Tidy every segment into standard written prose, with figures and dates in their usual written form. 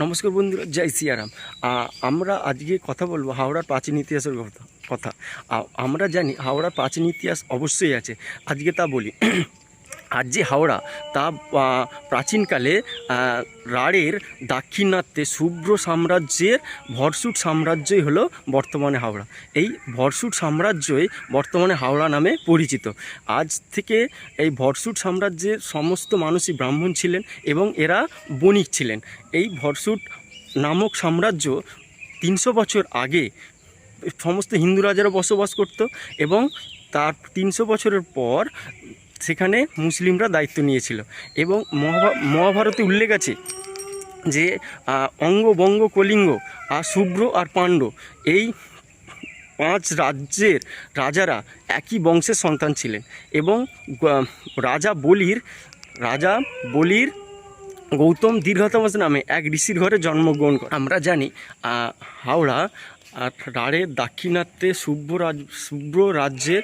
নমস্কার বন্ধুরা, জয় সিয়ারাম। আমরা আজকে কথা বলবো হাওড়ার প্রাচীন ইতিহাসের কথা। আমরা জানি হাওড়ার প্রাচীন ইতিহাস অবশ্যই আছে, আজকে তা বলি। আজ যে হাওড়া, তা প্রাচীনকালে রাঢ়ের দাক্ষিণাত্যে শুভ্র সাম্রাজ্যের ভরসুট সাম্রাজ্যই হলো বর্তমানে হাওড়া। এই ভরসুট সাম্রাজ্যই বর্তমানে হাওড়া নামে পরিচিত। আজ থেকে এই ভরসুট সাম্রাজ্যের সমস্ত মানুষই ব্রাহ্মণ ছিলেন এবং এরা বণিক ছিলেন। এই ভরসুট নামক সাম্রাজ্য 300 বছর আগে সমস্ত হিন্দু রাজারা বসবাস করত এবং তার 300 বছরের পর সেখানে মুসলিমরা দায়িত্ব নিয়েছিল। এবং মহাভারতে উল্লেখ আছে যে অঙ্গ, বঙ্গ, কলিঙ্গ আর শুভ্র আর পাণ্ড, এই 5 রাজ্যের রাজারা একই বংশের সন্তান ছিলেন এবং রাজা বলির গৌতম দীর্ঘতমস নামে এক ঋষির ঘরে জন্মগ্রহণ করে। আমরা জানি হাওড়া রাঢ়ের দাক্ষিণাত্যে শুভ্র রাজ্যের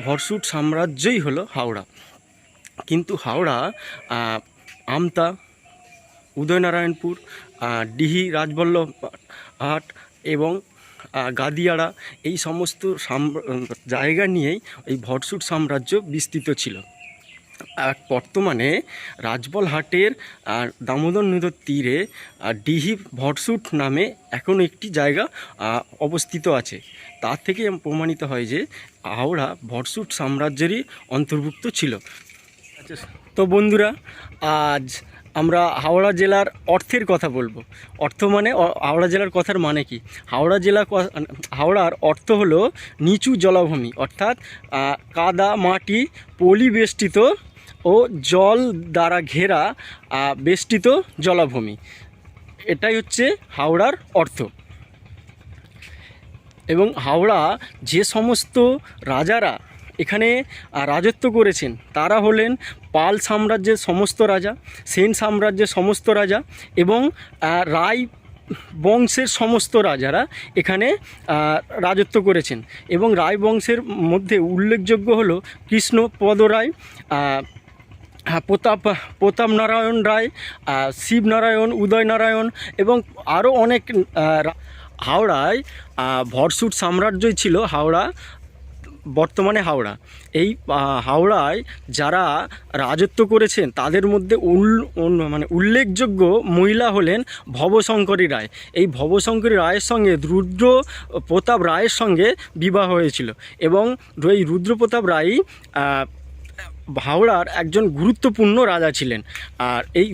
ভরসুট সাম্রাজ্যই হলো হাওড়া। কিন্তু হাওড়া আমতা, উদয়নারায়ণপুর, ডিহি, রাজবল্লভ হাট এবং গাদিয়াড়া, এই সমস্ত জায়গা নিয়েই এই ভরসুট সাম্রাজ্য বিস্তৃত ছিল। বর্তমানে রাজবলহাটের দামোদর নদীর তীরে ডিহি ভরসুট নামে এখনও একটি জায়গা অবস্থিত আছে। তার থেকে প্রমাণিত হয় যে হাওড়া ভরসুট সাম্রাজ্যেরই অন্তর্ভুক্ত ছিল। তো বন্ধুরা, আজ আমরা হাওড়া জেলার অর্থের কথা বলবো। অর্থ মানে হাওড়া জেলার কথার মানে কি? হাওড়ার অর্থ হলো নিচু জলাভূমি, অর্থাৎ কাদা, মাটি, পলি বেষ্টিত ও জল দ্বারা ঘেরা বেষ্টিত জলাভূমি। এটাই হচ্ছে হাওড়ার অর্থ। এবং হাওড়া যে সমস্ত রাজারা এখানে রাজত্ব করেছেন তারা হলেন পাল সাম্রাজ্যের সমস্ত রাজা, সেন সাম্রাজ্যের সমস্ত রাজা এবং রায় বংশের সমস্ত রাজারা এখানে রাজত্ব করেছেন। এবং রায় বংশের মধ্যে উল্লেখযোগ্য হলো কৃষ্ণপদ রায়, প্রতাপ নারায়ণ রায়, শিবনারায়ণ, উদয়নারায়ণ এবং আরও অনেক। হাওড়ায় ভরসুট সাম্রাজ্যই ছিল বর্তমানে হাওড়া। এই হাওড়ায় যারা রাজত্ব করেছেন তাদের মধ্যে উল্লেখযোগ্য মহিলা হলেন ভবশঙ্করী রায়। এই ভবশঙ্করী রায়ের সঙ্গে রুদ্র প্রতাপ রায়ের সঙ্গে বিবাহ হয়েছিল এবং এই রুদ্রপ্রতাপ রায়ই হাওড়ার একজন গুরুত্বপূর্ণ রাজা ছিলেন। আর এই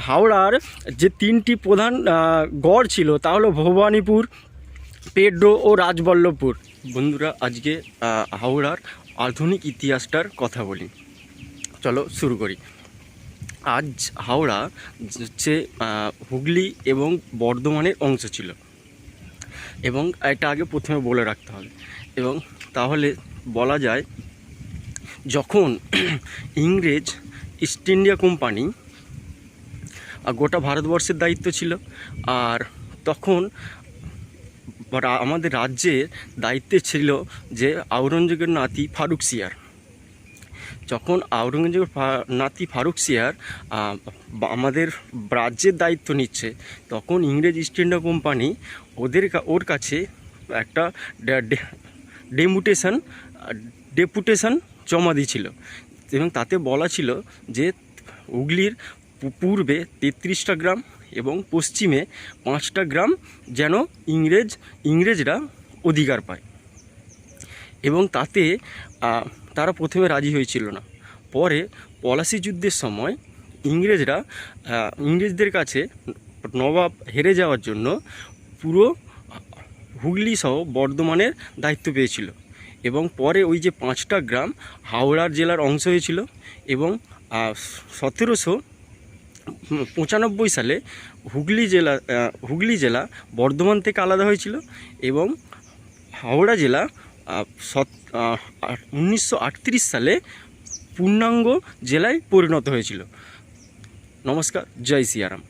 হাওড়ার যে 3টি প্রধান গড় ছিল তা হলো ভবানীপুর, পেড্রো ও রাজবল্লভপুর। বন্ধুরা, আজকে হাওড়ার আধুনিক ইতিহাসটার কথা বলি, চলো শুরু করি। আজ হাওড়া হচ্ছে হুগলি এবং বর্ধমানের অংশ ছিল এবং এটা আগে প্রথমে বলে রাখতে হবে। এবং তাহলে বলা যায়, যখন ইংরেজ ইস্ট ইন্ডিয়া কোম্পানি গোটা ভারতবর্ষের দায়িত্ব ছিল, আর তখন আমাদের রাজ্যের দায়িত্বে ছিল যে আওরঙ্গজেবের নাতি ফারুক সিয়ার। যখন আওরঙ্গজেবের নাতি ফারুক সিয়ার আমাদের রাজ্যের দায়িত্ব নিচ্ছে, তখন ইংরেজ ইস্ট ইন্ডিয়া কোম্পানি ওর কাছে একটা ডেপুটেশন জমা দিয়েছিল এবং তাতে বলা ছিল যে হুগলির পূর্বে 33টা গ্রাম এবং পশ্চিমে 5টা গ্রাম যেন ইংরেজরা অধিকার পায়। এবং তাতে তারা প্রথমে রাজি হয়েছিল না। পরে পলাশী যুদ্ধের সময় ইংরেজদের কাছে নবাব হেরে যাওয়ার জন্য পুরো হুগলি সহ বর্ধমানের দায়িত্ব পেয়েছিল এবং পরে ওই যে 5টা গ্রাম হাওড়ার জেলার অংশ হয়েছিল। এবং 1795 সালে হুগলি জেলা বর্ধমান থেকে আলাদা হয়েছিল এবং হাওড়া জেলা 1938 সালে পূর্ণাঙ্গ জেলায় পরিণত হয়েছিল। নমস্কার, জয় সিয়ারাম।